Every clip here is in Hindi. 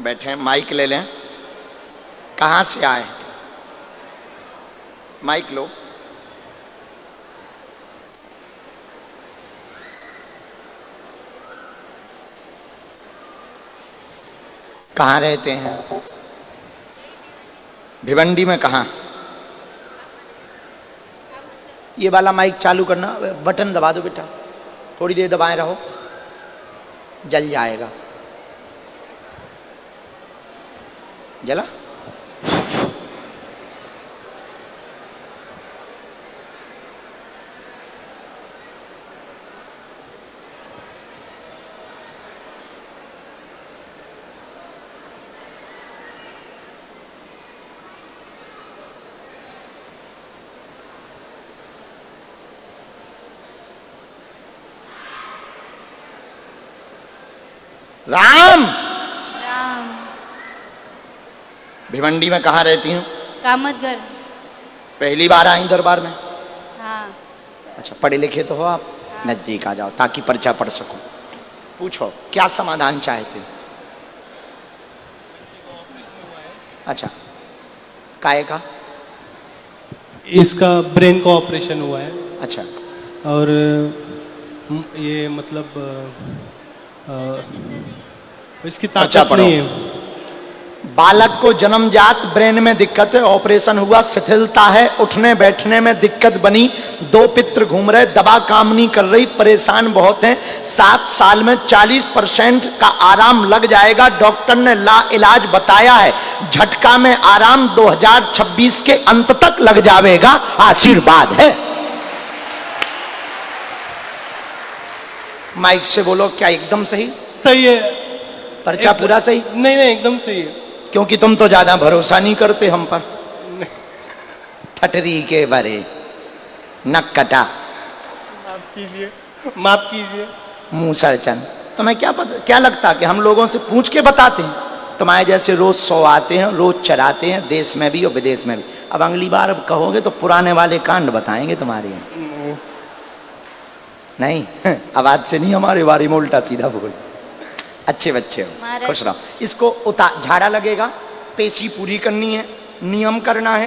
बैठे हैं, माइक ले लें। कहां से आए? माइक लो। कहां रहते हैं? भिवंडी में कहां? ये वाला माइक चालू करना, बटन दबा दो बेटा, थोड़ी देर दबाए रहो, जल जाएगा। जला? राम राम। भिवंडी में कहाँ रहती हूँ? कामतगर। पहली बार आई दरबार में? हाँ। अच्छा, पढ़े लिखे तो हो आप? हाँ। नजदीक आ जाओ ताकि पर्चा पढ़ सको। पूछो क्या समाधान चाहते हो? अच्छा, काय का? इसका ब्रेन का ऑपरेशन हुआ है। अच्छा, और ये मतलब इसकी ताकत नहीं है। बालक को जन्मजात ब्रेन में दिक्कत है, ऑपरेशन हुआ, शिथिलता है, उठने बैठने में दिक्कत बनी, 2 पित्र घूम रहे, दवा काम नहीं कर रही, परेशान बहुत हैं। 7 साल में 40% का आराम लग जाएगा, डॉक्टर ने ला इलाज बताया है। झटका में आराम 2026 के अंत तक लग जाएगा, आशीर्वाद है। माइक से बोलो, क्या एकदम सही? सही है। पर्चा पूरा सही? नहीं नहीं, एकदम सही है। क्योंकि तुम तो ज्यादा भरोसा नहीं करते हम पर। ठटरी के बारे नक कटा। माफ कीजिए, माफ कीजिए। मुंह सरचन। तुम्हें क्या पता, क्या लगता कि हम लोगों से पूछ के बताते हैं? तुम्हारे जैसे रोज 100 आते हैं, रोज चराते हैं, देश में भी और विदेश में भी। अब अगली बार अब कहोगे तो पुराने वाले कांड बताएंगे तुम्हारे यहाँ। नहीं, आवाज से नहीं, हमारे बारे में उल्टा सीधा बोल। अच्छे बच्चे हो, खुश रहो। इसको झाड़ा लगेगा, पेशी पूरी करनी है, नियम करना है।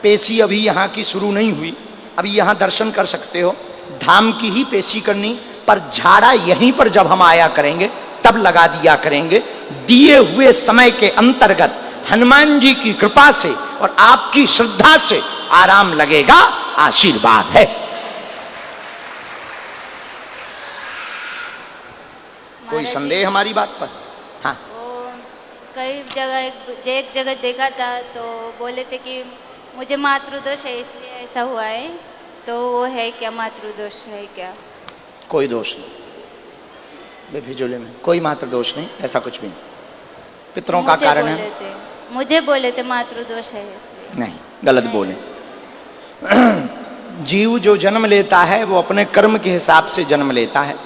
पेशी अभी यहाँ की शुरू नहीं हुई, अभी यहाँ दर्शन कर सकते हो, धाम की ही पेशी करनी, पर झाड़ा यहीं पर जब हम आया करेंगे तब लगा दिया करेंगे। दिए हुए समय के अंतर्गत हनुमान जी की कृपा से और आपकी श्रद्धा से आराम लगेगा, आशीर्वाद है। कोई संदेह हमारी बात पर? हाँ, कई जगह एक जगह देखा था तो बोले थे कि मुझे मातृदोष है इसलिए ऐसा हुआ है, तो वो है क्या? मातृदोष है क्या? कोई दोष नहीं, बेफिजूले में कोई मातृदोष नहीं, ऐसा कुछ भी नहीं। पितरों का कारण है। मुझे बोले थे मातृदोष है इसलिए। नहीं, गलत बोले। जीव जो जन्म लेता है वो अपने कर्म के हिसाब से जन्म लेता है।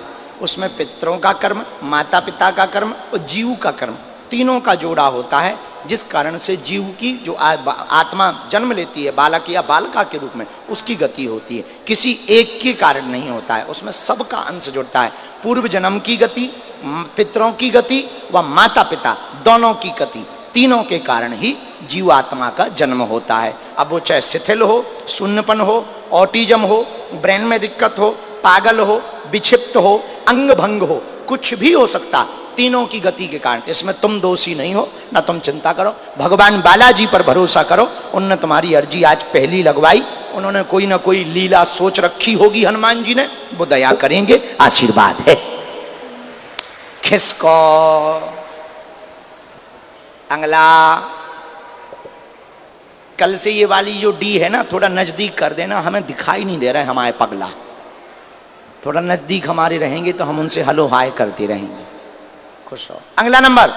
उसमें पितरों का कर्म, माता पिता का कर्म और जीव का कर्म, तीनों का जोड़ा होता है, जिस कारण से जीव की जो आत्मा जन्म लेती है बालक या बालिका के रूप में, उसकी गति होती है। किसी एक के कारण नहीं होता है, उसमें सबका अंश जुड़ता है। पूर्व जन्म की गति, पितरों की गति व माता पिता दोनों की गति, तीनों के कारण ही जीव आत्मा का जन्म होता है। अब वो चाहे शिथिल हो, शून्यपन हो, ऑटिज्म हो, ब्रेन में दिक्कत हो, पागल हो, विक्षिप्त हो, अंग भंग हो, कुछ भी हो सकता, तीनों की गति के कारण। इसमें तुम दोषी नहीं हो, ना तुम चिंता करो। भगवान बालाजी पर भरोसा करो, उन्होंने तुम्हारी अर्जी आज पहली लगवाई, उन्होंने कोई ना कोई लीला सोच रखी होगी हनुमान जी ने, वो दया करेंगे, आशीर्वाद है। खिसको अंगला। कल से ये वाली जो डी है ना, थोड़ा नजदीक कर देना, हमें दिखाई नहीं दे रहा है हमारे पगला। थोड़ा नजदीक हमारे रहेंगे तो हम उनसे हलो हाय करते रहेंगे। खुश हो। अगला नंबर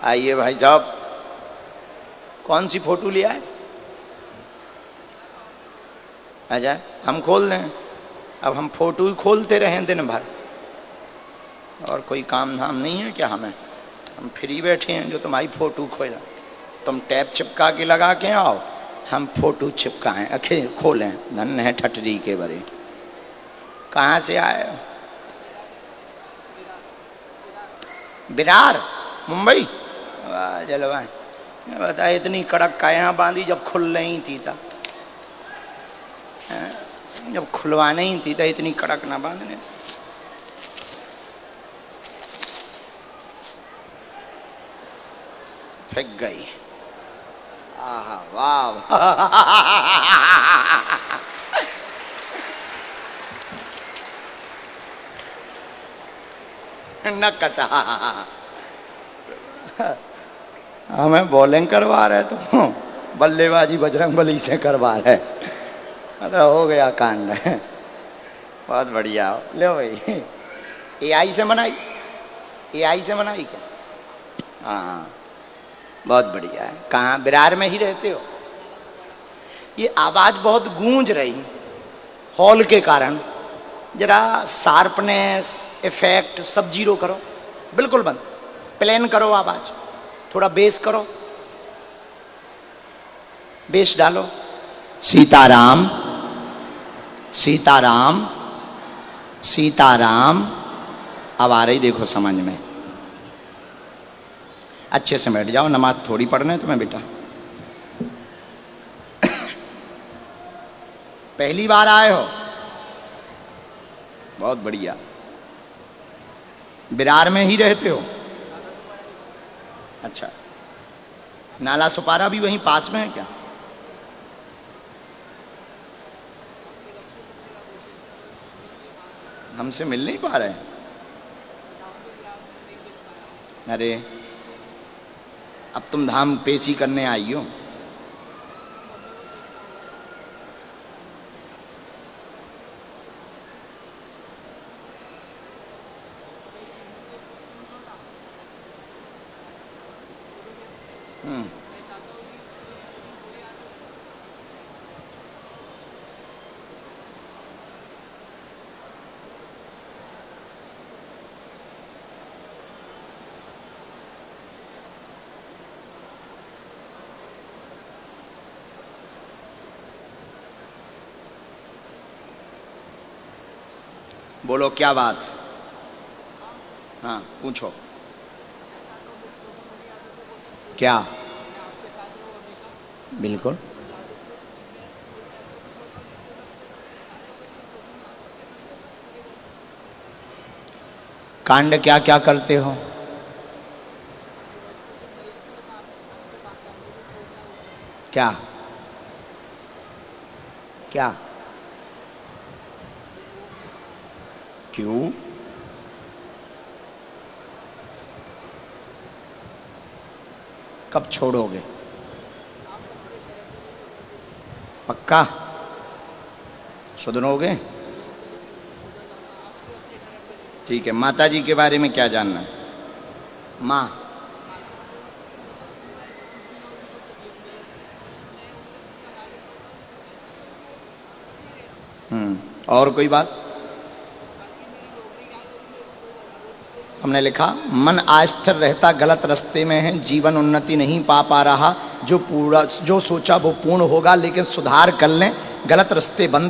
आइए भाई साहब, कौन सी फोटो लिया है? अच्छा, हम खोल दें। अब हम फोटो ही खोलते रहें दिन भर, और कोई काम धाम नहीं है क्या हमें? हम फ्री बैठे हैं जो तुम्हारी फोटो खोला। तुम टैप चिपका के लगा के आओ, हम फोटो चिपकाएं, अखे खोलें। धन है ठटरी के बरे। कहाँ से आए? विरार मुंबई, वाह जलवा। बता इतनी कड़क का यहाँ बांधी जब खुल रही थी तब, जब खुलवाने ही थी तो इतनी कड़क ना बांधने। फेंक गई। आहा वाह न कटा। हमें बॉलिंग करवा रहे तो बल्लेबाजी बजरंगबली से करवा रहे, मतलब हो गया कांड। बहुत बढ़िया। ले भाई, एआई से बनाई, एआई से बनाई क्या? हाँ बहुत बढ़िया है। कहाँ? विरार में ही रहते हो? ये आवाज बहुत गूंज रही हॉल के कारण, जरा शार्पनेस इफेक्ट सब जीरो करो, बिल्कुल बंद, प्लेन करो आवाज, थोड़ा बेस करो, बेस डालो। सीताराम सीताराम सीताराम, अब आ रही देखो समझ में। अच्छे से बैठ जाओ, नमाज थोड़ी पढ़ने तुम्हें बेटा। पहली बार आए हो? बहुत बढ़िया। विरार में ही रहते हो? अच्छा, नाला सुपारा भी वहीं पास में है क्या? हमसे मिल नहीं पा रहे? अरे अब तुम धाम पेशी करने आई हो। बोलो क्या बात? हाँ पूछो। क्या? बिल्कुल। कांड क्या क्या करते हो? क्या क्या? क्यों? कब छोड़ोगे? पक्का सुधरोगे? ठीक है। माता जी के बारे में क्या जानना है? माँ और कोई बात? हमने लिखा मन अस्थिर रहता गलत रास्ते में है, जीवन उन्नति नहीं पा रहा, जो सोचा वो पूर्ण होगा, लेकिन सुधार कर लें, गलत रास्ते बंद